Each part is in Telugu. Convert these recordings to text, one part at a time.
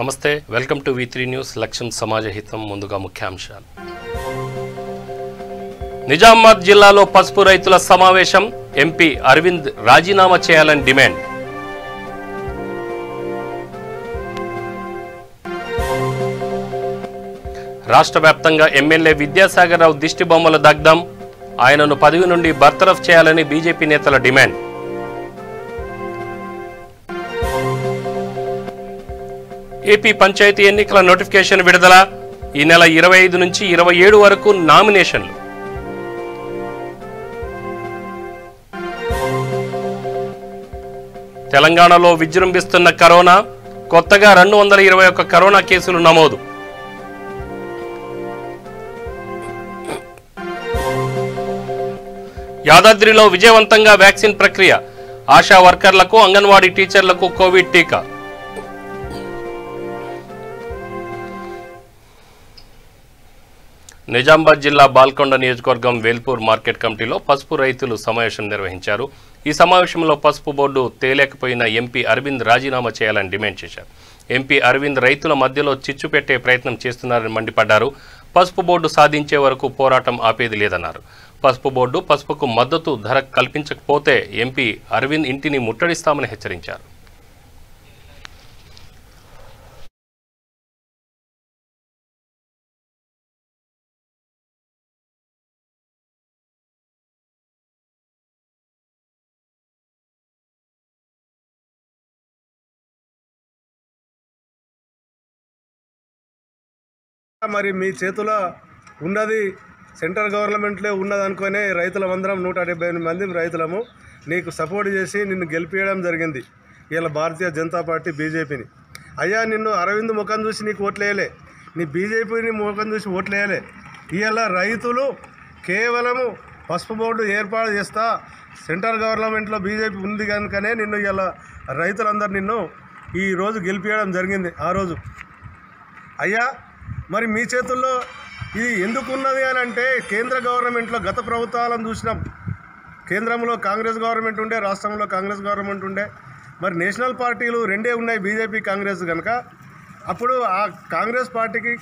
నమస్తే వెల్కమ్ టు V3 న్యూస్ లక్ష్యం సమాజహితం ముందుగా ముఖ్యాంశాలు నిజామాబాద్ జిల్లాలో పసుపు రైతుల సమావేశం ఎంపీ అరవింద్ రాజీనామా చేయాలని డిమాండ్ రాష్ట్ర వ్యాప్తంగా ఎమ్మెల్యే విద్యాసాగర్ రావు దిష్టి బొమ్మల దగ్ధం ఆయనను పదవి నుండి బర్తరఫ్ చేయాలని బీజేపీ నేతల డిమాండ్ ఏపీ పంచాయతీ ఎన్నికల నోటిఫికేషన్ విడుదల ఈ నెల 25 నుంచి 27 వరకు నామినేషన్లు తెలంగాణలో విజృంభిస్తున్న కరోనా కొత్తగా 221 కరోనా కేసులు నమోదు యాదాద్రిలో విజయవంతంగా వ్యాక్సిన్ ప్రక్రియ ఆశా వర్కర్లకు అంగన్వాడీ టీచర్లకు కోవిడ్ టీకా నిజామాబాద్ జిల్లా బాల్కొండ నియోజకవర్గం వేల్పూర్ మార్కెట్ కమిటీలో పసుపు రైతులు సమావేశం నిర్వహించారు ఈ సమావేశంలో పసుపు బోర్డు తేలేకపోయిన ఎంపీ అరవింద్ రాజీనామా చేయాలని డిమాండ్ చేశారు ఎంపీ అరవింద్ రైతుల మధ్యలో చిచ్చు పెట్టే ప్రయత్నం చేస్తున్నారని మండిపడ్డారు పసుపు బోర్డు సాధించే వరకు పోరాటం ఆపేది లేదన్నారు పసుపు బోర్డు పసుపుకు మద్దతు ధర కల్పించకపోతే ఎంపీ అరవింద్ ఇంటిని ముట్టడిస్తామని హెచ్చరించారు మరి మీ చేతిలో ఉన్నది సెంట్రల్ గవర్నమెంట్లో ఉన్నదనుకునే రైతులమందరం 178 మంది రైతులము నీకు సపోర్ట్ చేసి నిన్ను గెలిపించడం జరిగింది ఇలా భారతీయ జనతా పార్టీ బీజేపీని అయ్యా నిన్ను అరవింద్ ముఖం చూసి నీకు ఓట్లేయలే నీ బీజేపీని ముఖం చూసి ఓట్లేయలే ఇలా రైతులు కేవలము పసుపు బోర్డు ఏర్పాటు చేస్తా సెంట్రల్ గవర్నమెంట్లో బీజేపీ ఉంది కనుకనే నిన్ను ఇలా రైతులందరూ నిన్ను ఈరోజు గెలిపించడం జరిగింది ఆ రోజు అయ్యా మరి మీ చేతుల్లో ఇది ఎందుకున్నది అని అంటే కేంద్ర గవర్నమెంట్లో గత ప్రభుత్వాలను చూసినాం కేంద్రంలో కాంగ్రెస్ గవర్నమెంట్ ఉండే రాష్ట్రంలో కాంగ్రెస్ గవర్నమెంట్ ఉండే మరి నేషనల్ పార్టీలు రెండే ఉన్నాయి బీజేపీ కాంగ్రెస్ కనుక అప్పుడు ఆ కాంగ్రెస్ పార్టీకి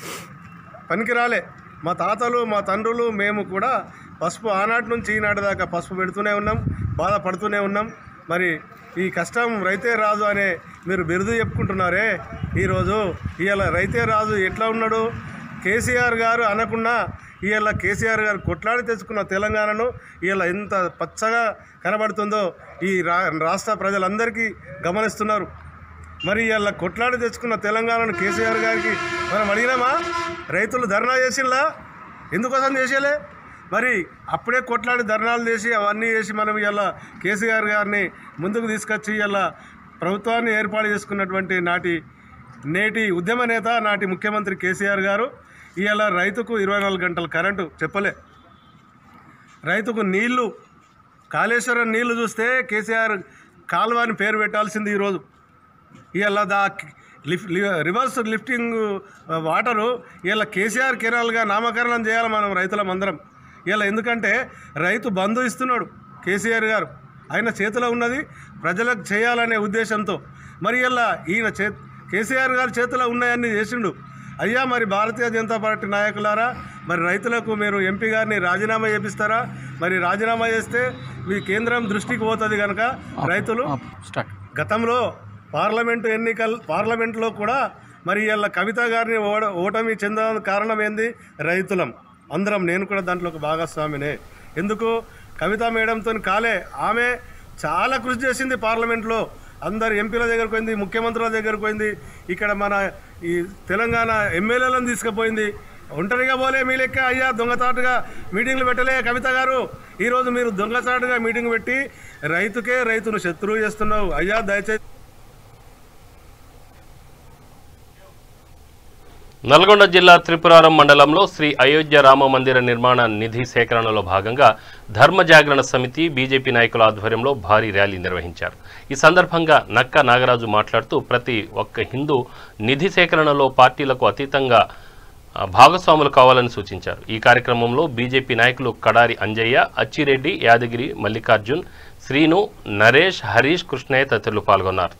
పనికి రాలే మా తాతలు మా తండ్రులు మేము కూడా పసుపు ఆనాటి నుంచి ఈనాటి దాకా పసుపు పెడుతూనే ఉన్నాం బాధపడుతూనే ఉన్నాం మరి ఈ కష్టం రైతే రాజు అనే మీరు బిరుదు చెప్పుకుంటున్నారే ఈరోజు ఇవాళ రైతే రాజు ఎట్లా ఉన్నాడు కేసీఆర్ గారు అనకుండా ఇవాళ కేసీఆర్ గారు కొట్లాడి తెచ్చుకున్న తెలంగాణను ఇవాళ ఎంత పచ్చగా కనబడుతుందో ఈ రాష్ట్ర ప్రజలందరికీ గమనిస్తున్నారు మరి ఇవాళ కొట్లాడి తెచ్చుకున్న తెలంగాణను కేసీఆర్ గారికి మనం అడిగినామా రైతులు ధర్నా చేసిల్లా ఎందుకోసం చేసేలే మరి అప్పుడే కొట్లాడి ధర్నాలు చేసి అవన్నీ చేసి మనం ఇలా కేసీఆర్ గారిని ముందుకు తీసుకొచ్చి ఇలా ప్రభుత్వాన్ని ఏర్పాటు చేసుకున్నటువంటి నేటి ఉద్యమ నేత నాటి ముఖ్యమంత్రి కేసీఆర్ గారు ఇవాళ రైతుకు 24 గంటల కరెంటు చెప్పలే రైతుకు నీళ్లు కాళేశ్వరం నీళ్లు చూస్తే కేసీఆర్ కాల్వాని పేరు పెట్టాల్సింది ఈరోజు ఇవాళ రివర్స్ లిఫ్టింగ్ వాటరు ఇలా కేసీఆర్ కెనాల్గా నామకరణం చేయాలి మనం రైతులమందరం ఇలా ఎందుకంటే రైతు బంధు ఇస్తున్నాడు కేసీఆర్ గారు ఆయన చేతిలో ఉన్నది ప్రజలకు చేయాలనే ఉద్దేశంతో మరి ఇలా కేసీఆర్ గారి చేతిలో ఉన్నాయన్నీ చేసిండు అయ్యా మరి భారతీయ జనతా పార్టీ నాయకులారా మరి రైతులకు మీరు ఎంపీ గారిని రాజీనామా చేపిస్తారా మరి రాజీనామా చేస్తే మీ కేంద్రం దృష్టికి పోతుంది కనుక రైతులు గతంలో పార్లమెంట్లో కూడా మరి ఇలా కవిత గారిని ఓటమి చెందడానికి కారణం ఏంది రైతులం అందరం నేను కూడా దాంట్లో ఒక భాగస్వామినే ఎందుకు కవిత మేడంతో కాలే ఆమె చాలా కృషి చేసింది పార్లమెంట్లో అందరు ఎంపీల దగ్గరకు పోయింది ముఖ్యమంత్రుల దగ్గరకు పోయింది ఇక్కడ మన ఈ తెలంగాణ ఎమ్మెల్యేలను తీసుకుపోయింది ఒంటరిగా పోలే మీ లెక్క అయ్యా దొంగచాటుగా మీటింగ్లు పెట్టలే కవిత గారు ఈరోజు మీరు దొంగచాటుగా మీటింగ్ పెట్టి రైతును శత్రువు చేస్తున్నావు అయ్యా దయచేసి నల్గొండ జిల్లా త్రిపురారం మండలంలో శ్రీ అయోధ్య రామ మందిర నిర్మాణ నిధి సేకరణలో భాగంగా ధర్మ జాగరణ సమితి బీజేపీ నాయకుల ఆధ్వర్యంలో భారీ ర్యాలీ నిర్వహించారు ఈ సందర్భంగా నక్క నాగరాజు మాట్లాడుతూ ప్రతి ఒక్క హిందూ నిధి సేకరణలో పార్టీలకు అతీతంగా భాగస్వాములు కావాలని సూచించారు ఈ కార్యక్రమంలో బీజేపీ నాయకులు కడారి అంజయ్య అచ్చిరెడ్డి యాదగిరి మల్లికార్జున్ శ్రీను నరేష్ హరీష్ కృష్ణయ్య తదితరులు పాల్గొన్నారు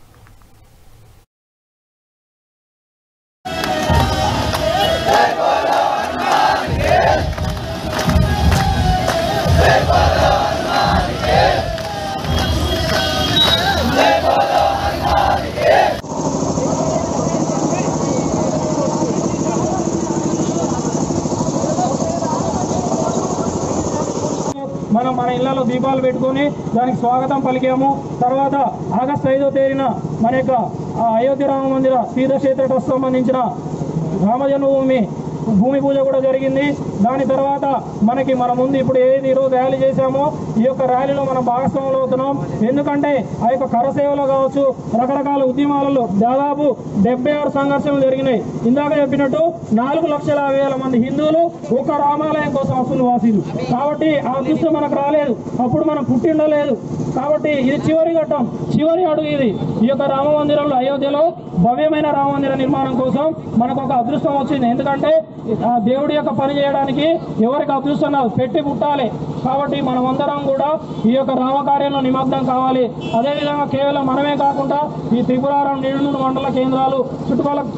ఇళ్లలో దీపాలు పెట్టుకొని దానికి స్వాగతం పలికాము. తర్వాత ఆగస్టు 5వ తేదీన మన యొక్క అయోధ్య రామ మందిర తీర్థక్షేత్ర ట్రస్ట్ సంబంధించిన రామజన్మభూమి భూమి పూజ కూడా జరిగింది. దాని తర్వాత మనకి మన ముందు ఇప్పుడు ఏది ఈరోజు ర్యాలీ చేశామో ఈ యొక్క ర్యాలీలో మనం భాగస్వాములు అవుతున్నాం. ఎందుకంటే ఆ యొక్క కరసేవలో కావచ్చు, రకరకాల ఉద్యమాలలో దాదాపు 76 సంఘర్షణలు జరిగినాయి. ఇందాక చెప్పినట్టు 4,50,000 మంది హిందువులు ఒక రామాలయం కోసం అసలు వాసీలు. కాబట్టి ఆ అదృష్టం మనకు రాలేదు, అప్పుడు మనం పుట్టిండలేదు. కాబట్టి ఇది చివరి ఘట్టం, చివరి అడుగు ఇది. ఈ యొక్క రామ మందిరంలో అయోధ్యలో భవ్యమైన రామ మందిర నిర్మాణం కోసం మనకు ఒక అదృష్టం వచ్చింది. ఎందుకంటే ఆ దేవుడి యొక్క పని చేయడానికి ఎవరికి అదృష్టం పెట్టి పుట్టాలి. కాబట్టి మనమందరం కూడా ఈ యొక్క రామకార్యంలో నిమగ్నం కావాలి. అదేవిధంగా కేవలం మనమే కాకుండా ఈ త్రిపురారం 7 మండల కేంద్రాలు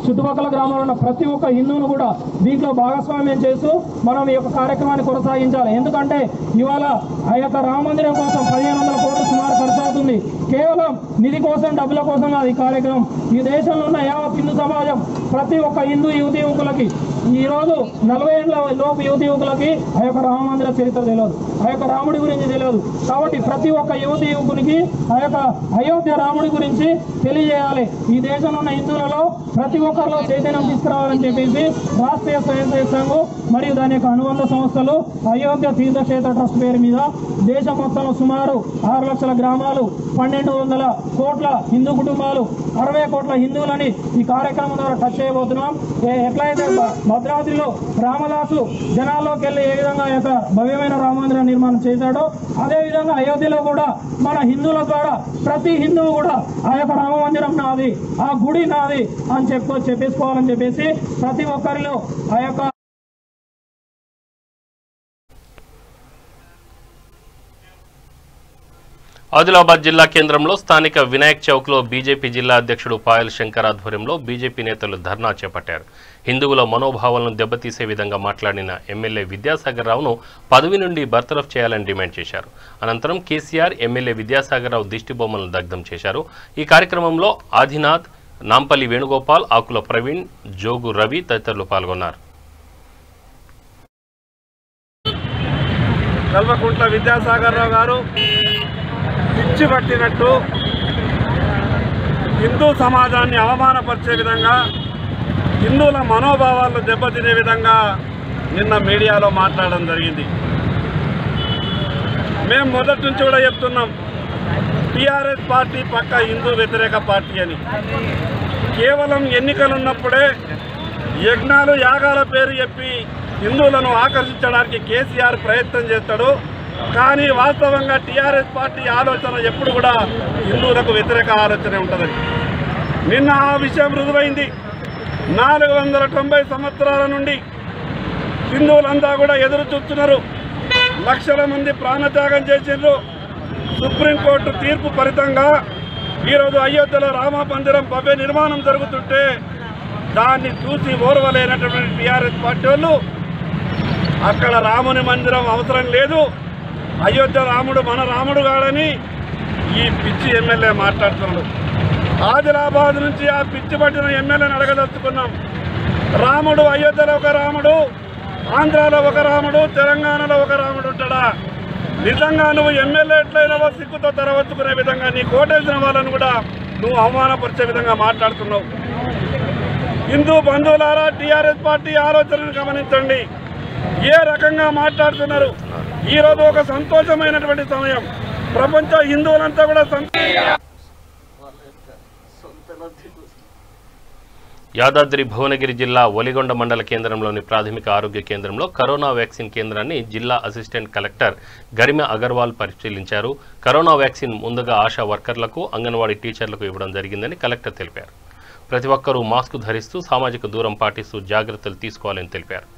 చుట్టుపక్కల గ్రామాల్లో ఉన్న ప్రతి ఒక్క హిందువును కూడా దీంట్లో భాగస్వామ్యం చేస్తూ మనం ఈ యొక్క కార్యక్రమాన్ని కొనసాగించాలి. ఎందుకంటే ఇవాళ ఆ యొక్క రామ మందిరం కోసం 1,500 కోట్లు సుమారు ఖర్చు అవుతుంది. కేవలం నిధి కోసం, డబ్బుల కోసం కాదు ఈ కార్యక్రమం. ఈ దేశంలో ఉన్న యావత్ హిందూ సమాజం ప్రతి ఒక్క హిందూ యువతి యువకులకి ఈరోజు 40 ఏళ్ల లోపు యువతి యువకులకి ఆ యొక్క రామ మందిర చరిత్ర తెలియదు, ఆ యొక్క రాముడి గురించి తెలియదు. కాబట్టి ప్రతి ఒక్క యువతి యువకునికి ఆ యొక్క అయోధ్య రాముడి గురించి తెలియజేయాలి. ఈ దేశంలో ఉన్న హిందువులలో ప్రతి ఒక్కరిలో చైతన్యం తీసుకురావాలని చెప్పేసి రాష్ట్రీయ స్వయం సేవక సంఘం మరియు దాని యొక్క అనుబంధ సంస్థలు అయోధ్య తీర్థక్షేత్ర ట్రస్ట్ పేరు మీద దేశం మొత్తంలో సుమారు 6 లక్షల గ్రామాలు, 1,200 కోట్ల హిందూ కుటుంబాలు, 60 కోట్ల హిందువులని ఈ కార్యక్రమం ద్వారా టచ్ చేయబోతున్నాం. ఎట్లయితే భద్రాద్రిలో రామదాసు జనాల్లోకి వెళ్ళి ఏ విధంగా యొక్క భవ్యమైన రామమందిర నిర్మాణం చేశాడో అదేవిధంగా అయోధ్యలో కూడా మన హిందువుల ద్వారా ప్రతి హిందువు కూడా ఆ యొక్క రామమందిరం నాది, ఆ గుడి నాది అని చెప్పేసుకోవాలని చెప్పేసి ప్రతి ఒక్కరిలో ఆ యొక్క ఆదిలాబాద్ జిల్లా కేంద్రంలో స్థానిక వినాయక్ చౌక్లో బీజేపీ జిల్లా అధ్యక్షుడు పాయల్ శంకర్ ఆధ్వర్యంలో బీజేపీ నేతలు ధర్నా చేపట్టారు. హిందువుల మనోభావాలను దెబ్బతీసే విధంగా మాట్లాడిన ఎమ్మెల్యే విద్యాసాగర్ రావును పదవి నుండి బర్తరఫ్ చేయాలని డిమాండ్ చేశారు. అనంతరం కేసీఆర్ ఎమ్మెల్యే విద్యాసాగర్ రావు దిష్టిబొమ్మలను దగ్ధం చేశారు. ఈ కార్యక్రమంలో ఆదినాథ్, నాంపల్లి వేణుగోపాల్, ఆకుల ప్రవీణ్, జోగు రవి తదితరులు పాల్గొన్నారు. కల్వకుంట్ల విద్యాసాగర్ రావు గారు పిచ్చి పట్టినట్టు హిందూ సమాజాన్ని అవమానపరిచే విధంగా, హిందువుల మనోభావాలను దెబ్బతినే విధంగా నిన్న మీడియాలో మాట్లాడడం జరిగింది. మేము మొదటి నుంచి కూడా చెప్తున్నాం, టీఆర్ఎస్ పార్టీ పక్క హిందూ వ్యతిరేక పార్టీ అని. కేవలం ఎన్నికలు ఉన్నప్పుడే యజ్ఞాలు, యాగాల పేరు చెప్పి హిందువులను ఆకర్షించడానికి కేసీఆర్ ప్రయత్నం చేస్తాడు. కానీ వాస్తవంగా టీఆర్ఎస్ పార్టీ ఆలోచన ఎప్పుడు కూడా హిందువులకు వ్యతిరేక ఆలోచనే ఉంటుంది. నిన్న ఆ విషయం రుజువైంది. 490 సంవత్సరాల నుండి హిందువులంతా కూడా ఎదురు చూస్తున్నారు. లక్షల మంది ప్రాణత్యాగం చేసిండ్రు. సుప్రీంకోర్టు తీర్పు ఫలితంగా ఈరోజు అయోధ్యలో రామ మందిరం భవ్య నిర్మాణం జరుగుతుంటే దాన్ని చూసి ఓర్వలేనటువంటి టీఆర్ఎస్ పార్టీ వాళ్ళు అక్కడ రాముని మందిరం అవసరం లేదు, అయోధ్య రాముడు మన రాముడు కాడని ఈ పిచ్చి ఎమ్మెల్యే మాట్లాడుతున్నాడు. ఆదిలాబాద్ నుంచి ఆ పిచ్చి పట్టిన ఎమ్మెల్యేని అడగదలుచుకున్నాం. రాముడు అయోధ్యలో ఒక రాముడు, ఆంధ్రాలో ఒక రాముడు, తెలంగాణలో ఒక రాముడు ఉంటాడా? నిజంగా నువ్వు ఎమ్మెల్యే ఎట్లయినావో సిగ్గుతో తెరవచ్చుకునే విధంగా నీ కోటేసిన వాళ్ళను కూడా నువ్వు అవమానపరిచే విధంగా మాట్లాడుతున్నావు. హిందూ బంధువులారా, టీఆర్ఎస్ పార్టీ ఆలోచనను గమనించండి. ఏ రకంగా మాట్లాడుతున్నారు. ఈరోజు ఒక సంతోషమైనటువంటి సమయం. ప్రపంచ హిందువులంతా కూడా యాదాద్రి భువనగిరి జిల్లా ఒలిగొండ మండల కేంద్రంలోని ప్రాథమిక ఆరోగ్య కేంద్రంలో కరోనా వ్యాక్సిన్ కేంద్రాన్ని జిల్లా అసిస్టెంట్ కలెక్టర్ గరిమ అగర్వాల్ పరిశీలించారు. కరోనా వ్యాక్సిన్ ముందుగా ఆశా వర్కర్లకు, అంగన్వాడీ టీచర్లకు ఇవ్వడం జరిగిందని కలెక్టర్ తెలిపారు. ప్రతి ఒక్కరూ మాస్క్ ధరిస్తూ సామాజిక దూరం పాటిస్తూ జాగ్రత్తలు తీసుకోవాలని తెలిపారు.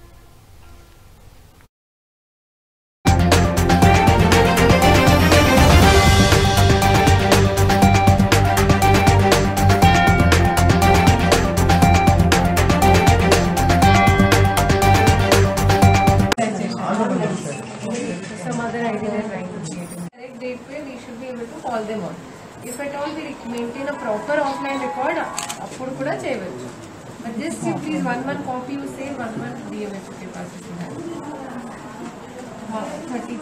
If at all we maintain a proper offline record, appudu kuda cheyachu. But just you please one copy you save, one DMH paper. 30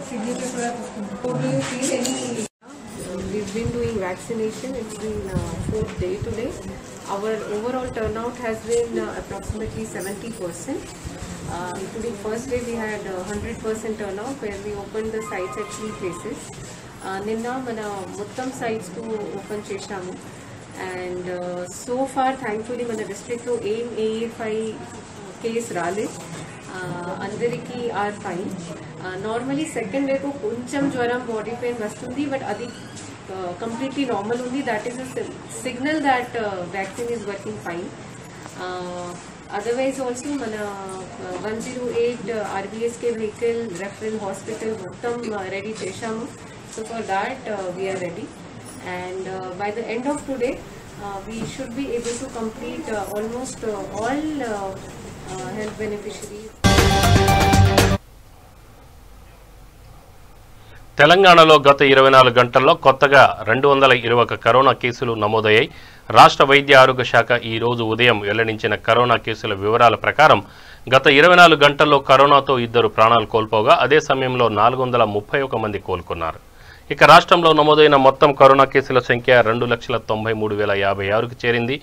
signature కూడా తీసుకుంటాం. We've been doing vaccination. It's been 4th day today. Our overall turnout has been approximately 70%. Including first day we had 100% turnout where we opened the sites at 3 places. Ninna mana mottam sites ku open chesamu. And so far thankfully mana district lo AA5 case raలేదు. అందరికీ are fine. Normally second day కు కొంచెం జ్వరం బాడీ పెయిన్ వస్తుంది, బట్ అది కంప్లీట్లీ నార్మల్ ఉంది. That is a signal that vaccine is working fine. Otherwise also మన 108 ఆర్బీఎస్కే వెహికల్ రెఫరల్ హాస్పిటల్ మొత్తం రెడీ చేశాము. So for that we are ready. And by the end of today we should be able to complete almost all health beneficiaries. తెలంగాణలో గత 24 గంటల్లో కొత్తగా 221 కరోనా కేసులు నమోదయ్యాయి. రాష్ట్ర వైద్య ఆరోగ్య శాఖ ఈ రోజు ఉదయం వెల్లడించిన కరోనా కేసుల వివరాల ప్రకారం గత 24 గంటల్లో కరోనాతో 2 ప్రాణాలు కోల్పోగా అదే సమయంలో 431 మంది కోలుకున్నారు. ఇక రాష్ట్రంలో నమోదైన మొత్తం కరోనా కేసుల సంఖ్య 2,93,056కి చేరింది.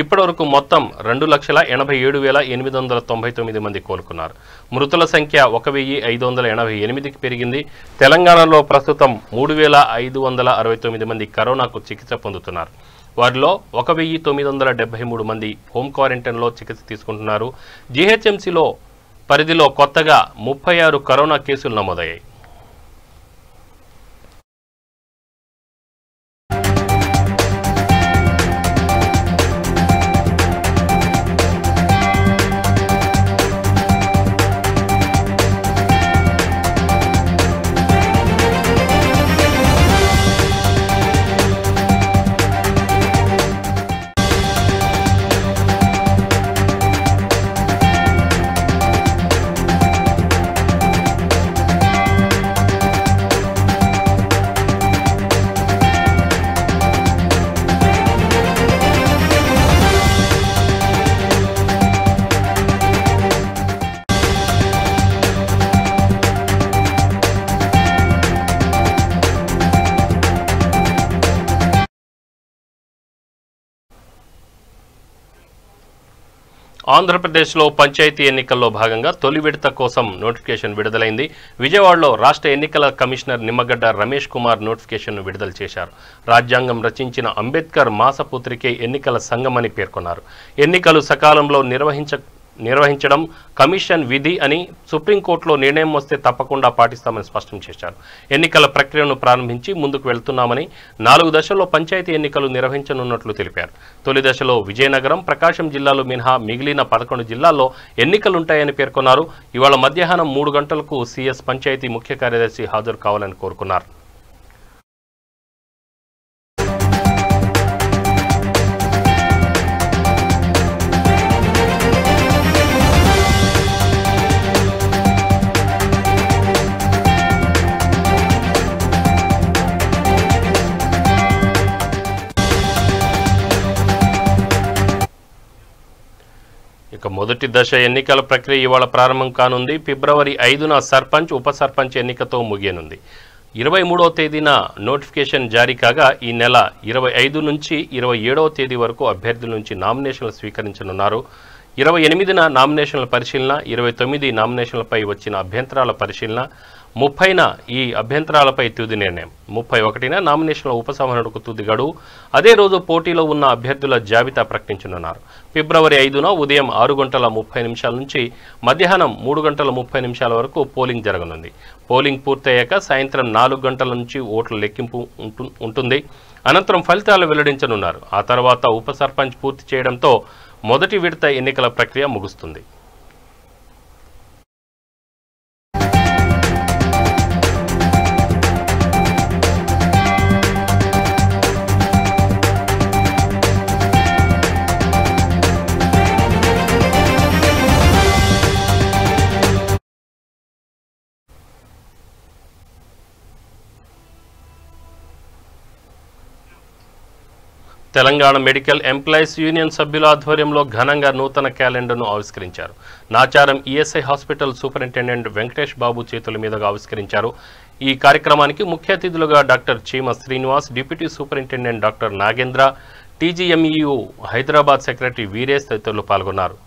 ఇప్పటివరకు మొత్తం 2,87,899 మంది కోలుకున్నారు. మృతుల సంఖ్య 1,588కి పెరిగింది. తెలంగాణలో ప్రస్తుతం 3,569 మంది కరోనాకు చికిత్స పొందుతున్నారు. వారిలో 1,973 మంది హోమ్ క్వారంటైన్లో చికిత్స తీసుకుంటున్నారు. జీహెచ్ఎంసీలో పరిధిలో కొత్తగా 36 కరోనా కేసులు నమోదయ్యాయి. ఆంధ్రప్రదేశ్లో పంచాయతీ ఎన్నికల్లో భాగంగా తొలి విడత కోసం నోటిఫికేషన్ విడుదలైంది. విజయవాడలో రాష్ట్ర ఎన్నికల కమిషనర్ నిమ్మగడ్డ రమేష్ కుమార్ నోటిఫికేషన్ను విడుదల చేశారు. రాజ్యాంగం రచించిన అంబేద్కర్ మాసపత్రికే ఎన్నికల సంఘమని పేర్కొన్నారు. ఎన్నికలు సకాలంలో నిర్వహించడం కమిషన్ విధి అని సుప్రీంకోర్టులో నిర్ణయం వస్తే తప్పకుండా పాటిస్తామని స్పష్టం చేశారు. ఎన్నికల ప్రక్రియను ప్రారంభించి ముందుకు వెళ్తున్నామని 4 దశల్లో పంచాయతీ ఎన్నికలు నిర్వహించనున్నట్లు తెలిపారు. తొలి దశలో విజయనగరం, ప్రకాశం జిల్లాలు మినహా మిగిలిన 11 జిల్లాల్లో ఎన్నికలుంటాయని పేర్కొన్నారు. ఇవాళ మధ్యాహ్నం 3 గంటలకు సీఎస్ పంచాయతీ ముఖ్య కార్యదర్శి హాజరు కావాలని కోరుకున్నారు. ఇక మొదటి దశ ఎన్నికల ప్రక్రియ ఇవాళ ప్రారంభం కానుంది. ఫిబ్రవరి 5న సర్పంచ్, ఉప సర్పంచ్ ఎన్నికతో ముగియనుంది. 23వ తేదీన నోటిఫికేషన్ జారీ కాగా ఈ నెల 25 నుంచి 27వ తేదీ వరకు అభ్యర్థుల నుంచి నామినేషన్లు స్వీకరించనున్నారు. 28న నామినేషన్ల పరిశీలన, 29 నామినేషన్లపై వచ్చిన అభ్యంతరాల పరిశీలన, 30న ఈ అభ్యంతరాలపై తుది నిర్ణయం, 31న నామినేషన్ల ఉపసంహరణకు తుది గడువు. అదే రోజు పోటీలో ఉన్న అభ్యర్థుల జాబితా ప్రకటించనున్నారు. ఫిబ్రవరి 5న ఉదయం 6:30 నుంచి మధ్యాహ్నం 3:30 వరకు పోలింగ్ జరగనుంది. పోలింగ్ పూర్తయ్యాక సాయంత్రం 4 గంటల నుంచి ఓట్ల లెక్కింపు ఉంటుంది. అనంతరం ఫలితాలు వెల్లడించనున్నారు. ఆ తర్వాత ఉప సర్పంచ్ పూర్తి చేయడంతో మొదటి విడత ఎన్నికల ప్రక్రియ ముగుస్తుంది. తెలంగాణ మెడికల్ ఎంప్లాయీస్ యూనియన్ సభ్యుల ఆధ్వర్యంలో ఘనంగా నూతన క్యాలెండర్ను ఆవిష్కరించారు. Nacharam ESI hospital superintendent Venkatesh Babu చేతుల మీదుగా ఆవిష్కరించారు. ఈ కార్యక్రమానికి ముఖ్య అతిథులుగా doctor Cheema Srinivas, deputy superintendent doctor Nagendra, TGMEU Hyderabad secretary Veeresh తదితరులు పాల్గొన్నారు.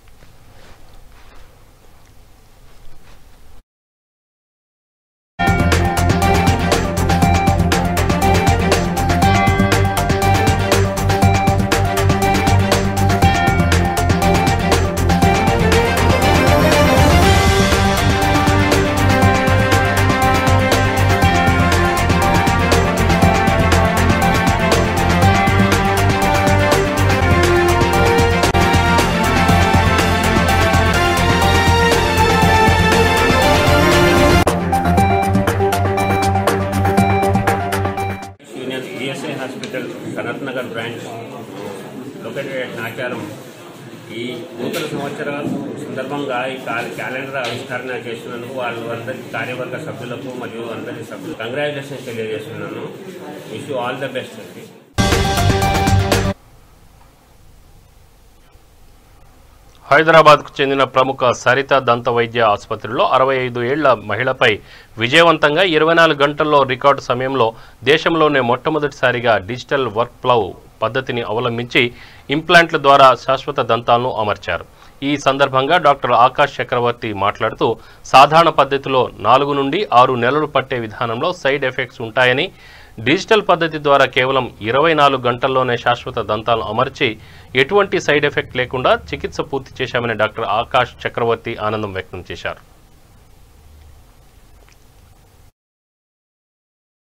Sanath Nagar branch located at Nacharam ఈ నూతన సంవత్సరాల సందర్భంగా ఈ క్యాలెండర్ ఆవిష్కరణ చేస్తున్నందుకు అందరికీ కార్యవర్గ సభ్యులకు మరియు అందరి సభ్యులు కంగ్రాచులేషన్స్ తెలియజేస్తున్నాను. Wish you all the best అండి. హైదరాబాద్కు చెందిన ప్రముఖ సరిత దంత వైద్య ఆసుపత్రిలో 65 ఏళ్ల మహిళపై విజయవంతంగా 24 గంటల్లో రికార్డు సమయంలో దేశంలోనే మొట్టమొదటిసారిగా డిజిటల్ వర్క్ ఫ్లో పద్ధతిని అవలంబించి ఇంప్లాంట్ల ద్వారా శాశ్వత దంతాలను అమర్చారు. ఈ సందర్భంగా డాక్టర్ ఆకాష్ చక్రవర్తి మాట్లాడుతూ సాధారణ పద్ధతిలో 4 నుండి 6 నెలలు పట్టే విధానంలో సైడ్ ఎఫెక్ట్స్ ఉంటాయని, డిజిటల్ పద్ధతి ద్వారా కేవలం 24 గంటల్లోనే శాశ్వత దంతాలను అమర్చి ఎటువంటి సైడ్ ఎఫెక్ట్ లేకుండా చికిత్స పూర్తి చేశామని డాక్టర్ ఆకాష్ చక్రవర్తి ఆనందం వ్యక్తం చేశారు.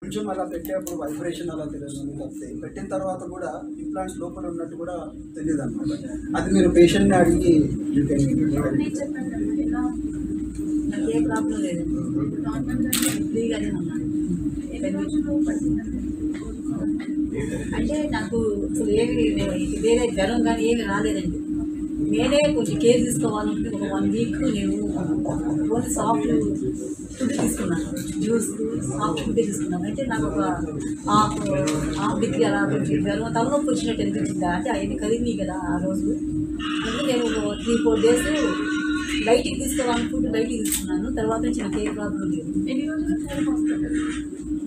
కొంచెం అలా పెట్టేప్పుడు వైబ్రేషన్ అలా తెలుస్తుంది తప్పితే పెట్టిన తర్వాత కూడా ఇంప్లాంట్స్ లోపల ఉన్నట్టు కూడా తెలియదు అనమాట. అది మీరు పేషెంట్ని అడిగి ఏ ప్రాబ్లం లేదు, ఫ్రీగానే ఉన్నాను. అంటే నాకు అసలు ఏమి వేరే జ్వరం కానీ ఏమి రాలేదండి. నేనే కొంచెం కేర్ తీసుకోవాలంటే ఒక 1 వీక్ నేను ఓన్లీ సాఫ్ట్ ఫుడ్ తీసుకున్నాను, జ్యూస్ సాఫ్ట్ ఫుడ్ తీసుకున్నాను. అంటే నాకు ఒక హాఫ్ డిగ్రీ అలా కొంచెం జ్వరం తలనొప్పి వచ్చినట్టు అనిపించింది. అంటే అవన్నీ కదిలినాయి కదా ఆ రోజు. అంటే నేను 3-4 డేస్ లైట్కి తీసుకోవాలని ఫుడ్ లైట్కి తీసుకున్నాను. తర్వాత నుంచి నాకు ఏ ప్రాబ్లం లేదు.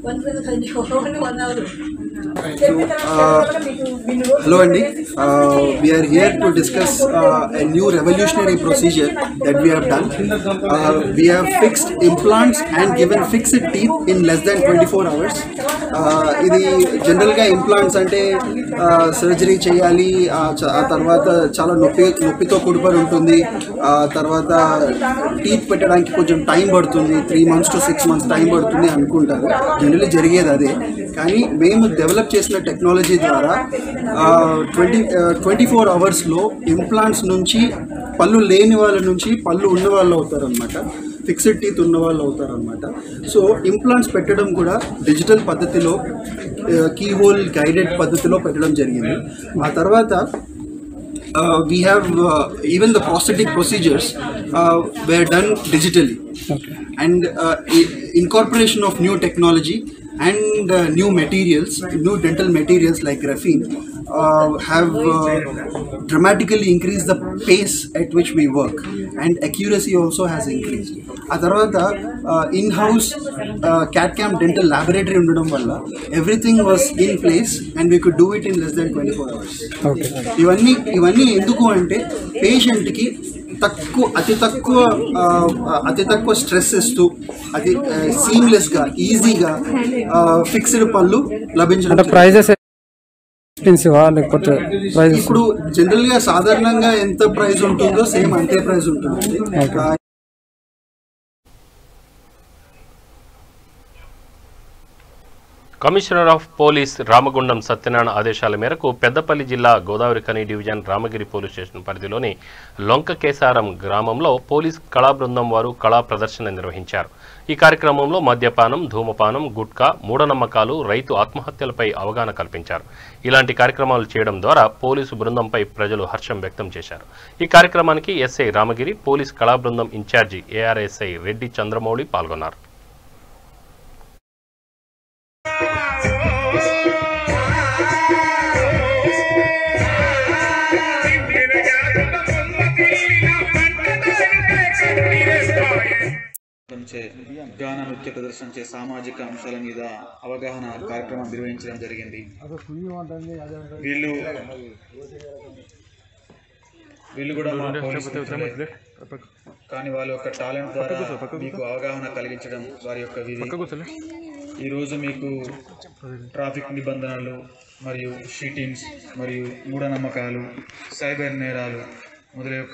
1 hour. Hello Andy, we are here to discuss a new revolutionary procedure that we have done. We have fixed implants and given fixed teeth in less than 24 hours. ఇది జనరల్గా ఇంప్లాంట్స్ అంటే సర్జరీ చేయాలి, ఆ తర్వాత చాలా నొప్పితో కూడుకొని ఉంటుంది, తర్వాత టీత్ పెట్టడానికి కొంచెం టైం పడుతుంది, 3 months to 6 months టైం పడుతుంది అనుకుంటారు. జనరల్లీ జరిగేది అదే. కానీ మేము డెవలప్ చేసిన టెక్నాలజీ ద్వారా 24 అవర్స్లో ఇంప్లాంట్స్ నుంచి పళ్ళు లేని వాళ్ళ నుంచి పళ్ళు ఉన్న వాళ్ళు అవుతారనమాట, ఫిక్స్డ్ టీత్ ఉన్న వాళ్ళు అవుతారనమాట. సో ఇంప్లాంట్స్ పెట్టడం కూడా డిజిటల్ పద్ధతిలో, కీ హోల్ గైడెడ్ పద్ధతిలో పెట్టడం జరిగింది. ఆ తర్వాత we have even the prosthetic procedures were done digitally. Okay. And incorporation of new technology and new materials, new dental materials like graphene have dramatically increased the pace at which we work, and accuracy also has increased. ఆ తర్వాత in-house CAD/CAM dental laboratory ఉండడం వల్ల everything was in place and we could do it in less than 24 hours. Okay. ఇవన్నీ ఎందుకు అంటే పేషెంట్కి అతి తక్కువ స్ట్రెస్ ఇస్తూ అది సీమ్లెస్గా ఈజీగా ఫిక్స్డ్ పళ్ళు లభించడం. ఇప్పుడు జనరల్గా సాధారణంగా ఎంత ప్రైస్ ఉంటుందో సేమ్ అంతే ప్రైస్ ఉంటుంది. Commissioner of police Ramagundam Satyanarayana ఆదేశాల మేరకు పెద్దపల్లి జిల్లా Godavarikhani division Ramagiri police station పరిధిలోని లొంక కేసారం గ్రామంలో పోలీస్ కళా బృందం వారు కళా ప్రదర్శన నిర్వహించారు. ఈ కార్యక్రమంలో మద్యపానం, ధూమపానం, గుట్కా, మూఢనమ్మకాలు, రైతు ఆత్మహత్యలపై అవగాహన కల్పించారు. ఇలాంటి కార్యక్రమాలు చేయడం ద్వారా పోలీసు బృందంపై ప్రజలు హర్షం వ్యక్తం చేశారు. ఈ కార్యక్రమానికి ఎస్ఐ రామగిరి, పోలీస్ కళా బృందం ఇన్ఛార్జి ఏఆర్ఎస్ఐ రెడ్డి చంద్రమౌళి పాల్గొన్నారు. గాన నృత్య ప్రదర్శించే సామాజిక అంశాల మీద అవగాహన కార్యక్రమం నిర్వహించడం జరిగింది. వీళ్ళు కూడా మా పోలీసు మిత్రులే. కానీ వాళ్ళ యొక్క టాలెంట్ ద్వారా మీకు అవగాహన కలిగించడం వారి యొక్క విధి. ఈరోజు మీకు ట్రాఫిక్ నిబంధనలు మరియు షీటింగ్స్ మరియు మూఢనమ్మకాలు, సైబర్ నేరాలు మొదలైన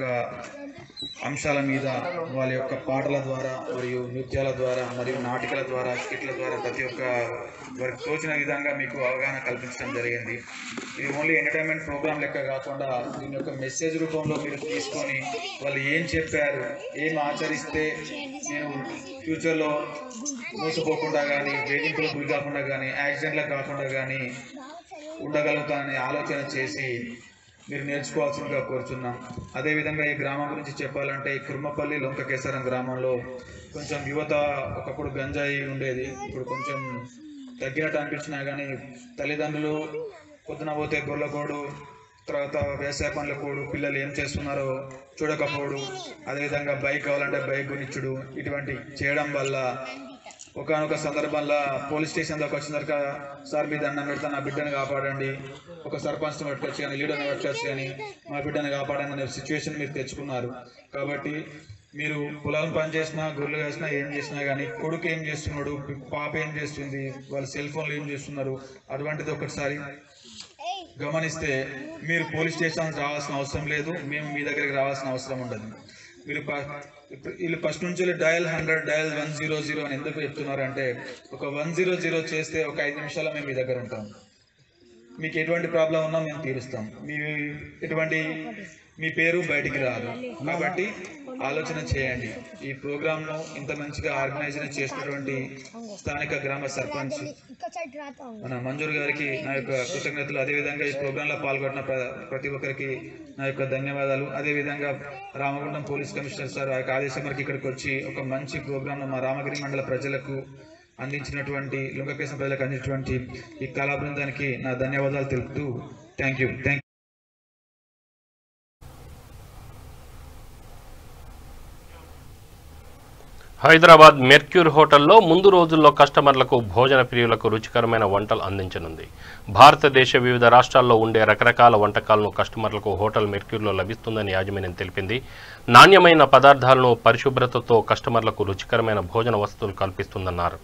అంశాల మీద వాళ్ళ యొక్క పాటల ద్వారా మరియు నృత్యాల ద్వారా మరియు నాటికల ద్వారా, స్కిట్ల ద్వారా ప్రతి ఒక్క వారికి తోచిన విధంగా మీకు అవగాహన కల్పించడం జరిగింది. ఇది ఓన్లీ ఎంటర్టైన్మెంట్ ప్రోగ్రామ్ లెక్క కాకుండా దీని యొక్క మెసేజ్ రూపంలో మీరు తీసుకొని వాళ్ళు ఏం చెప్పారు, ఏం ఆచరిస్తే నేను ఫ్యూచర్లో మోసపోకుండా కానీ, వేధింపులకు గురి కాకుండా కానీ, యాక్సిడెంట్లకు కాకుండా కానీ ఉండగలుగుతానని ఆలోచన చేసి మీరు నేర్చుకోవాల్సిందిగా కోరుచున్నాం. అదేవిధంగా ఈ గ్రామం గురించి చెప్పాలంటే ఈ కుర్మపల్లి లొంకకేశ్వరం గ్రామంలో కొంచెం యువత ఒకప్పుడు గంజాయి ఉండేది. ఇప్పుడు కొంచెం తగ్గినట్టు అనిపించినా కానీ తల్లిదండ్రులు పొద్దున పోతే గొర్రెకోడు, తర్వాత వ్యవసాయ పనులకు పిల్లలు ఏం చేస్తున్నారో చూడకపోవడం, అదేవిధంగా బైక్ కావాలంటే బైక్ కొనిచ్చుడు, ఇటువంటి చేయడం వల్ల ఒకనొక సందర్భంలో పోలీస్ స్టేషన్ దాకా వచ్చిన తర్వాత సార్ మీ దండం పెడతా, నా బిడ్డను కాపాడండి, ఒక సర్పంచ్ని పట్టుకొచ్చి కానీ లీడర్ని పట్టుకొచ్చి కానీ మా బిడ్డను కాపాడండి అనే సిచ్యువేషన్ మీరు తెచ్చుకున్నారు. కాబట్టి మీరు పొలాలను పని చేసినా, గొర్రెలు వేసినా, ఏం చేసినా కానీ కొడుకు ఏం చేస్తున్నాడు, పాప ఏం చేస్తుంది, వాళ్ళ సెల్ ఫోన్లు ఏం చేస్తున్నారు, అటువంటిది ఒకసారి గమనిస్తే మీరు పోలీస్ స్టేషన్ రావాల్సిన అవసరం లేదు, మేము మీ దగ్గరికి రావాల్సిన అవసరం ఉండదు. వీళ్ళు ఫస్ట్ నుంచి డయల్ 100, డయల్ 100 అని ఎందుకు చెప్తున్నారంటే ఒక 100 చేస్తే ఒక 5 నిమిషాల్లో మేము మీ దగ్గర ఉంటాం. మీకు ఎటువంటి ప్రాబ్లం ఉన్నా మేము తీరుస్తాం. మీ పేరు బయటికి రాదు. కాబట్టి ఆలోచన చేయండి. ఈ ప్రోగ్రామ్ను ఇంత మంచిగా ఆర్గనైజ్ చేసినటువంటి స్థానిక గ్రామ సర్పంచ్ మన మంజూర్ గారికి నా యొక్క కృతజ్ఞతలు. అదేవిధంగా ఈ ప్రోగ్రాంలో పాల్గొన్న ప్రతి ఒక్కరికి నా యొక్క ధన్యవాదాలు. అదేవిధంగా రామగుండం పోలీస్ కమిషనర్ సార్ ఆ యొక్క ఆదేశం వరకు ఇక్కడికి వచ్చి ఒక మంచి ప్రోగ్రాంను మా రామగిరి మండల ప్రజలకు అందించినటువంటి, లొంకకేశ్వరం ప్రజలకు అందించినటువంటి ఈ కళా బృందానికి నా ధన్యవాదాలు తెలుపుతూ థ్యాంక్ యూ. హైదరాబాద్ మెర్క్యూర్ హోటల్లో ముందు రోజుల్లో కస్టమర్లకు, భోజన ప్రియులకు రుచికరమైన వంటలు అందించనుంది. భారతదేశ వివిధ రాష్ట్రాల్లో ఉండే రకరకాల వంటకాలను కస్టమర్లకు హోటల్ మెర్క్యూర్లో లభిస్తుందని యాజమాన్యం తెలిపింది. నాణ్యమైన పదార్థాలను, పరిశుభ్రతతో కస్టమర్లకు రుచికరమైన భోజన వసతులు కల్పిస్తుందన్నారు.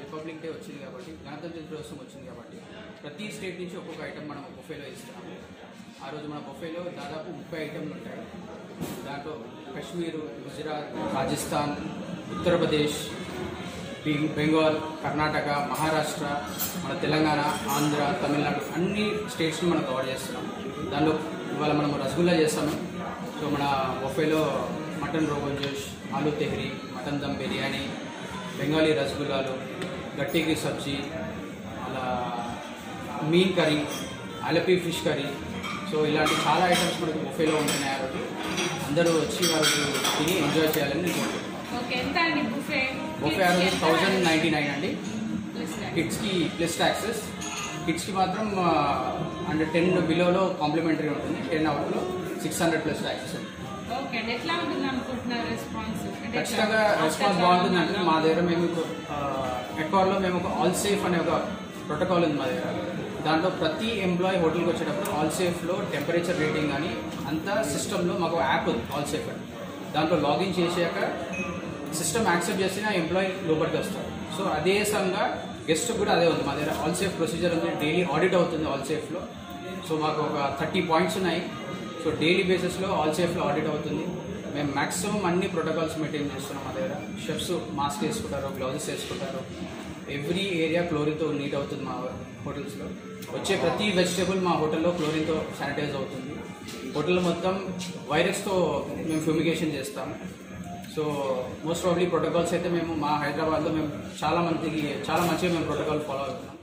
రిపబ్లిక్ డే వచ్చింది కాబట్టి, గణతంత్ర దినోత్సవం వచ్చింది కాబట్టి ప్రతి స్టేట్ నుంచి ఒక్కొక్క ఐటమ్ మనం బొఫేలో ఇస్తున్నాము. ఆ రోజు మన బొఫేలో దాదాపు 30 ఐటెంలు ఉంటాయి. దాంట్లో కశ్మీర్, గుజరాత్, రాజస్థాన్, ఉత్తరప్రదేశ్, బెంగాల్, కర్ణాటక, మహారాష్ట్ర, మన తెలంగాణ, ఆంధ్ర, తమిళనాడు అన్ని స్టేట్స్ని మనం కవర్ చేస్తున్నాం. దానిలో ఇవాళ మనం రసగుల్లా చేస్తాము. సో మన బొఫేలో మటన్ రోగన్ జోష్, ఆలూ తెహ్రీ, మటన్ దమ్ బిర్యానీ, బెంగాలీ రసగుల్లాలు, గట్టికి సబ్జీ, అలా mean curry, Alleppey fish curry. So ఇలాంటి చాలా ఐటమ్స్ మనకు బొఫేలో ఉంటున్నాయి. ఆ రోజు అందరూ వచ్చి వాళ్ళు తిని ఎంజాయ్ చేయాలని నేను కోరుకుంటున్నాను. బొఫే ఆ రోజు 1099 అండి. కిడ్స్కి ప్లస్ ట్యాక్సెస్. కిడ్స్కి మాత్రం అండర్ 10 బిలోలో కాంప్లిమెంటరీ ఉంటుంది. 10 అవర్లో 600 ప్లస్ ట్యాక్సెస్. ఖచ్చితంగా రెస్పాన్స్ బాగుంటుంది అంటే మా దగ్గర మేము ఎక్వార్లో మేము ఒక ఆల్ సేఫ్ అనే ఒక ప్రోటోకాల్ ఉంది మా దగ్గర. దాంట్లో ప్రతి ఎంప్లాయీ హోటల్కి వచ్చేటప్పుడు ఆల్ సేఫ్లో టెంపరేచర్ రేటింగ్ కానీ అంతా సిస్టంలో మాకు యాప్ ఉంది ఆల్ సేఫ్ అని. దాంట్లో లాగిన్ చేశాక సిస్టమ్ యాక్సెప్ట్ చేసిన ఎంప్లాయీ లోపలికి వస్తారు. సో అదే సంగా గెస్ట్ కూడా అదే ఉంది. మా దగ్గర ఆల్ సేఫ్ ప్రొసీజర్ ఉంది, డైలీ ఆడిట్ అవుతుంది ఆల్ సేఫ్లో. సో మాకు ఒక 30 పాయింట్స్ ఉన్నాయి. సో డైలీ బేసిస్లో ఆల్ సేఫ్లో ఆడిట్ అవుతుంది. మేము మ్యాక్సిమం అన్ని ప్రోటోకాల్స్ మెయింటైన్ చేస్తున్నాం. మా దగ్గర షెఫ్స్ మాస్క్ వేసుకుంటారు, గ్లౌజెస్ వేసుకుంటారు. ఎవ్రీ ఏరియా క్లోరిన్తో నీట్ అవుతుంది మా హోటల్స్లో. వచ్చే ప్రతి వెజిటేబుల్ మా హోటల్లో క్లోరిన్తో శానిటైజ్ అవుతుంది. హోటల్ మొత్తం వైరస్తో మేము ఫ్యూమిగేషన్ చేస్తాం. సో మోస్ట్ ప్రాబ్లీ ప్రోటోకాల్స్ అయితే మేము మా హైదరాబాద్లో మేము చాలా మంచిగా మేము ప్రోటోకాల్ ఫాలో అవుతున్నాం.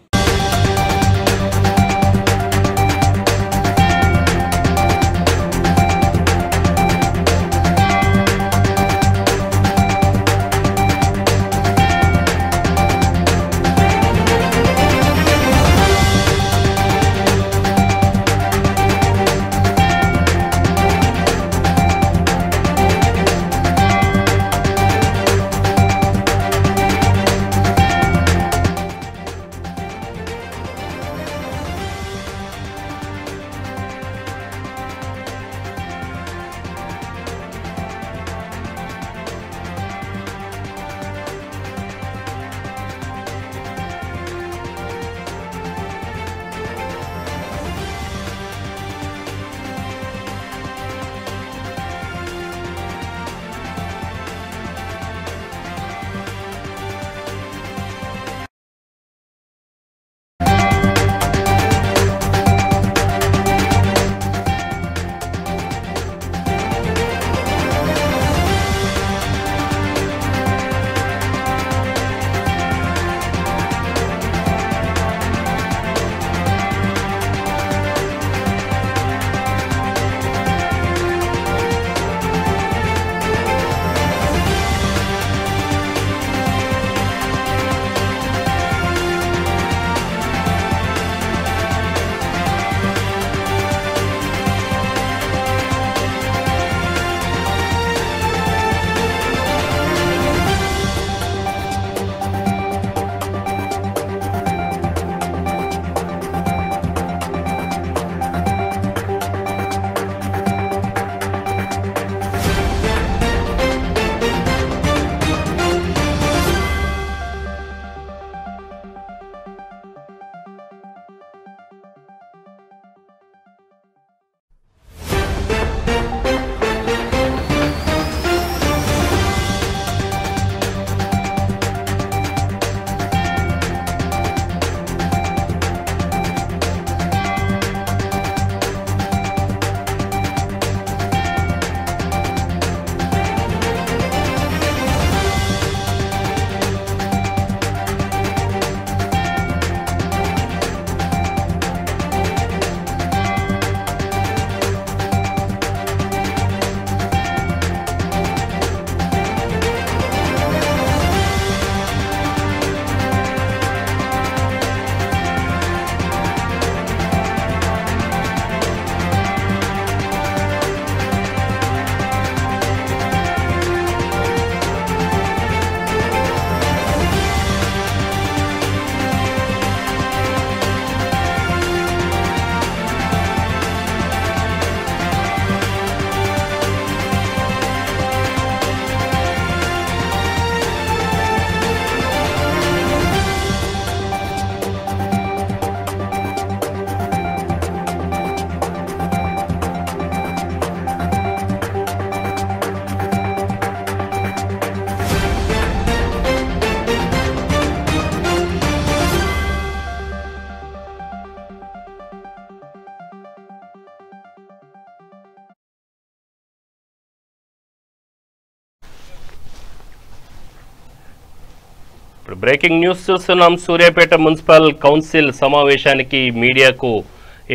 ఇప్పుడు బ్రేకింగ్ న్యూస్ చూస్తున్నాం. సూర్యాపేట మున్సిపల్ కౌన్సిల్ సమావేశానికి మీడియాకు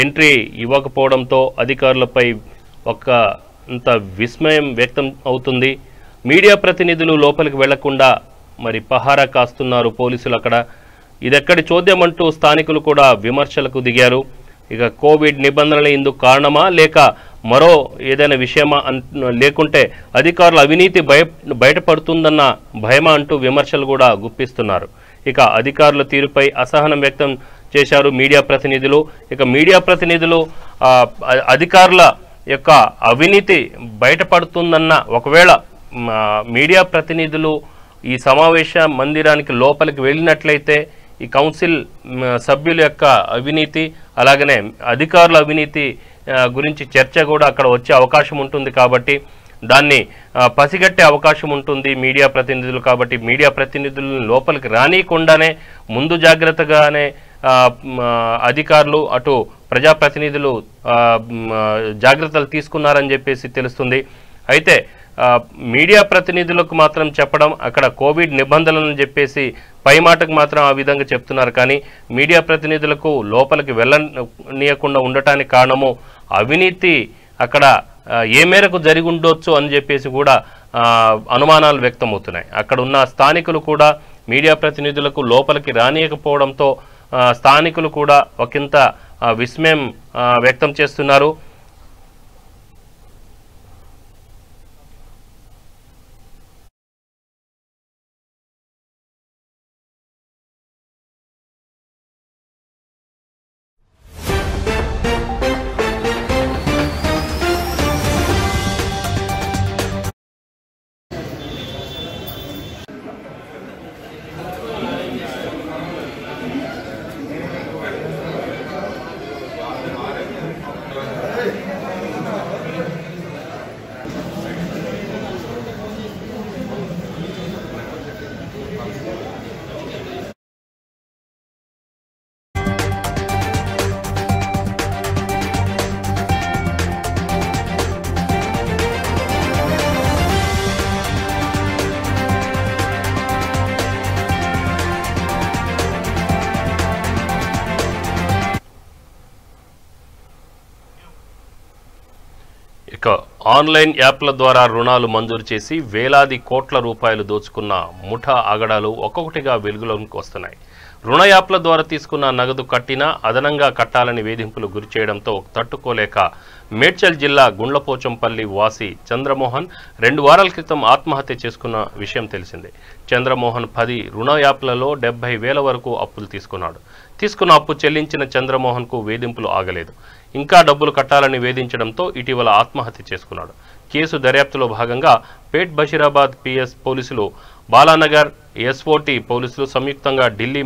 ఎంట్రీ ఇవ్వకపోవడంతో అధికారులపై అంత విస్మయం వ్యక్తం అవుతుంది. మీడియా ప్రతినిధులు లోపలికి వెళ్లకుండా మరి పహారా కాస్తున్నారు పోలీసులు అక్కడ. ఇదెక్కడి చోద్యం అంటూ స్థానికులు కూడా విమర్శలకు దిగారు. ఇక కోవిడ్ నిబంధనలు ఇందుకు కారణమా లేక మరో ఏదైనా విషయమా లేకుంటే అధికారుల అవినీతి బయటపడుతుందన్న భయమా అంటూ విమర్శలు కూడా గుప్పిస్తున్నారు. ఇక అధికారుల తీరుపై అసహనం వ్యక్తం చేశారు మీడియా ప్రతినిధులు. ఇక మీడియా ప్రతినిధులు అధికారుల యొక్క అవినీతి బయటపడుతుందన్న ఒకవేళ మీడియా ప్రతినిధులు ఈ సమావేశ మందిరానికి లోపలికి వెళ్ళినట్లయితే ఈ కౌన్సిల్ సభ్యుల యొక్క అవినీతి అలాగనే అధికారుల అవినీతి గురించి చర్చ కూడా అక్కడ వచ్చే అవకాశం ఉంటుంది. కాబట్టి దాన్ని పసిగట్టే అవకాశం ఉంటుంది మీడియా ప్రతినిధులు. కాబట్టి మీడియా ప్రతినిధులను లోపలికి రానియకుండానే ముందు జాగ్రత్తగానే అధికారులు అటు ప్రజాప్రతినిధులు జాగ్రత్తలు తీసుకున్నారని చెప్పేసి తెలుస్తుంది. అయితే మీడియా ప్రతినిధులకు మాత్రం చెప్పడం అక్కడ కోవిడ్ నిబంధనలను చెప్పేసి పై మాటకు మాత్రం ఆ విధంగా చెప్తున్నారు. కానీ మీడియా ప్రతినిధులకు లోపలికి వెళ్ళనీయకుండా ఉండటానికి కారణము అవినీతి అక్కడ ఏ మేరకు జరిగి ఉండొచ్చు అని చెప్పేసి కూడా అనుమానాలు వ్యక్తమవుతున్నాయి. అక్కడ ఉన్న స్థానికులు కూడా మీడియా ప్రతినిధులకు లోపలికి రానియకపోవడంతో స్థానికులు కూడా ఒకంత విస్మయం వ్యక్తం చేస్తున్నారు. ఇక ఆన్లైన్ యాప్ల ద్వారా రుణాలు మంజూరు చేసి వేలాది కోట్ల రూపాయలు దోచుకున్న ముఠా ఆగడాలు ఒక్కొక్కటిగా వెలుగులోకి వస్తున్నాయి. రుణ యాప్ల ద్వారా తీసుకున్న నగదు కట్టినా అదనంగా కట్టాలని వేధింపులు గురిచేయడంతో తట్టుకోలేక మేడ్చల్ జిల్లా గుండ్లపోచంపల్లి వాసి చంద్రమోహన్ 2 వారాల క్రితం ఆత్మహత్య చేసుకున్న విషయం తెలిసిందే. చంద్రమోహన్ 10 రుణ యాప్లలో 70,000 వరకు అప్పులు తీసుకున్నాడు. తీసుకున్న అప్పు చెల్లించిన చంద్రమోహన్కు వేధింపులు ఆగలేదు. ఇంకా డబ్బులు కట్టాలని వేధించడంతో ఇటీవల ఆత్మహత్య చేసుకున్నాడు. కేసు దర్యాప్తులో భాగంగా పేట్ బషీరాబాద్ పిఎస్ పోలీసులు, బాలానగర్ ఎస్ఓటి పోలీసులు సంయుక్తంగా ఢిల్లీ,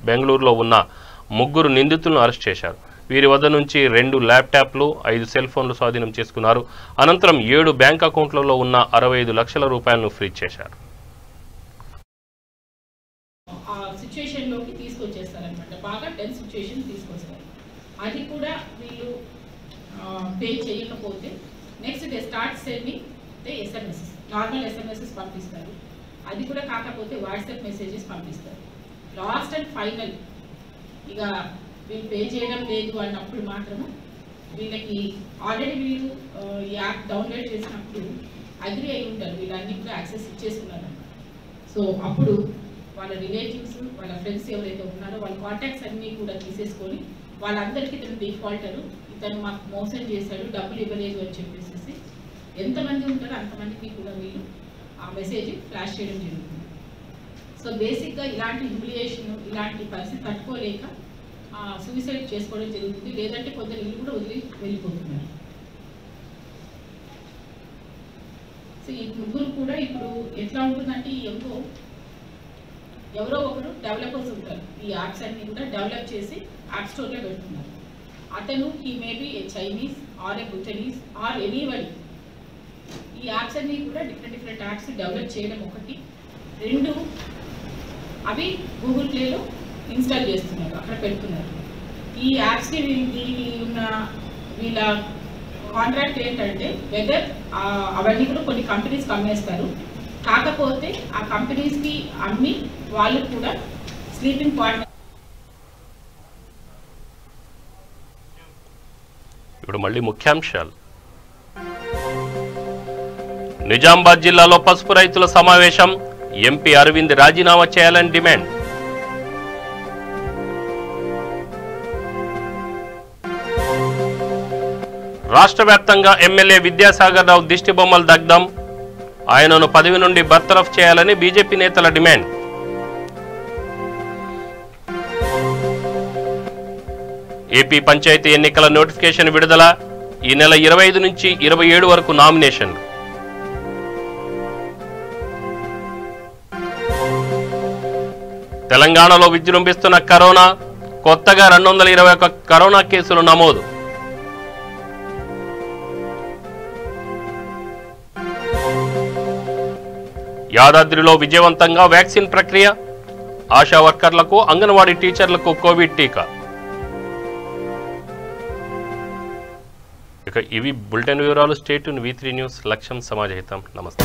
బెంగళూరులో ఉన్న 3 నిందితులను అరెస్ట్ చేశారు. వీరి వద్ద నుంచి 2 ల్యాప్టాప్లు, 5 సెల్ ఫోన్లు స్వాధీనం చేసుకున్నారు. అనంతరం 7 బ్యాంక్ అకౌంట్లలో ఉన్న 65 లక్షల రూపాయలను ఫ్రీజ్ చేశారు. సిచ్యుయేషన్లోకి తీసుకొచ్చేస్తారనమాట. బాగా టెన్స్ సిచ్యుయేషన్ తీసుకొస్తారు. అది కూడా వీళ్ళు పే చేయకపోతే next day start sending they SMS, normal SMS పంపిస్తారు. అది కూడా కాకపోతే వాట్సాప్ మెసేజెస్ పంపిస్తారు. లాస్ట్ అండ్ ఫైనల్ ఇక వీళ్ళు పే చేయడం లేదు అన్నప్పుడు మాత్రము వీళ్ళకి ఆల్రెడీ వీళ్ళు ఈ యాప్ డౌన్లోడ్ చేసినప్పుడు అగ్రి అయి ఉంటారు, వీళ్ళన్నీ కూడా యాక్సెస్ ఇచ్చేస్తున్నారు అన్నమాట. సో అప్పుడు వాళ్ళ రిలేటివ్స్, వాళ్ళ ఫ్రెండ్స్ ఎవరైతే ఉన్నారో వాళ్ళ కాంటాక్ట్స్ అన్నీ కూడా తీసేసుకొని వాళ్ళందరికీ ఇతను డిఫాల్టరు, ఇతను మాకు మోసం చేశాడు, డబ్బులు ఇవ్వలేదు అని చెప్పేసి ఎంతమంది ఉంటారో అంతమందికి కూడా వీళ్ళు ఆ మెసేజ్ ఫ్లాష్ చేయడం జరుగుతుంది. సో బేసిక్గా ఇలాంటి హ్యూమిలియేషన్, ఇలాంటి పరిస్థితి తట్టుకోలేక సూసైడ్ చేసుకోవడం జరుగుతుంది. లేదంటే కొందరు ఇల్లు కూడా వదిలి వెళ్ళిపోతున్నారు. సో ఈ 3 కూడా ఇప్పుడు ఎట్లా ఉంటుందంటే ఎవరో ఒకరు డెవలపర్స్ ఉంటారు, ఈ యాప్స్ అన్ని కూడా డెవలప్ చేసి యాప్ స్టోర్లో పెడుతున్నారు. అతను he maybe a Chinese or a Bhutanese or anybody. ఈ యాప్స్ అన్ని కూడా డిఫరెంట్ యాప్స్ డెవలప్ చేయడం ఒకటి. 2 అవి గూగుల్ ప్లేలో ఇన్స్టాల్ చేస్తున్నారు, అక్కడ పెడుతున్నారు. ఈ యాప్స్కి ఉన్న వీళ్ళ కాంట్రాక్ట్ ఏంటంటే వెదర్ అవన్నీ కూడా కొన్ని కంపెనీస్కి అమ్మేస్తారు. కాకపోతే ఆ కంపెనీస్కి అమ్మి వాళ్ళు కూడా స్లీపింగ్ పార్ట్నర్. ఇప్పుడు మళ్ళీ ముఖ్యాంశాలు. నిజామాబాద్ జిల్లాలో పసుపు రైతుల సమావేశం. ఎంపీ అరవింద్ రాజీనామా చేయాలని డిమాండ్. రాష్ట్ర వ్యాప్తంగా ఎమ్మెల్యే విద్యాసాగర్ రావు దిష్టిబొమ్మల దగ్ధం. ఆయనను పదవి నుండి బర్తరఫ్ చేయాలని బీజేపీ నేతల డిమాండ్. ఏపీ పంచాయతీ ఎన్నికల నోటిఫికేషన్ విడుదల. ఈ నెల 25 నుంచి 27 వరకు నామినేషన్. తెలంగాణలో విజృంభిస్తున్న కరోనా, కొత్తగా 221 కరోనా కేసులు నమోదు. యాదాద్రిలో విజయవంతంగా వ్యాక్సిన్ ప్రక్రియ, ఆశా వర్కర్లకు, అంగన్వాడీ టీచర్లకు కోవిడ్ టీకా. ఇక ఇవి బులెటిన్ వివరాలు. స్టేట్ వి3 న్యూస్, లక్ష్యం సమాజహితం. నమస్తే.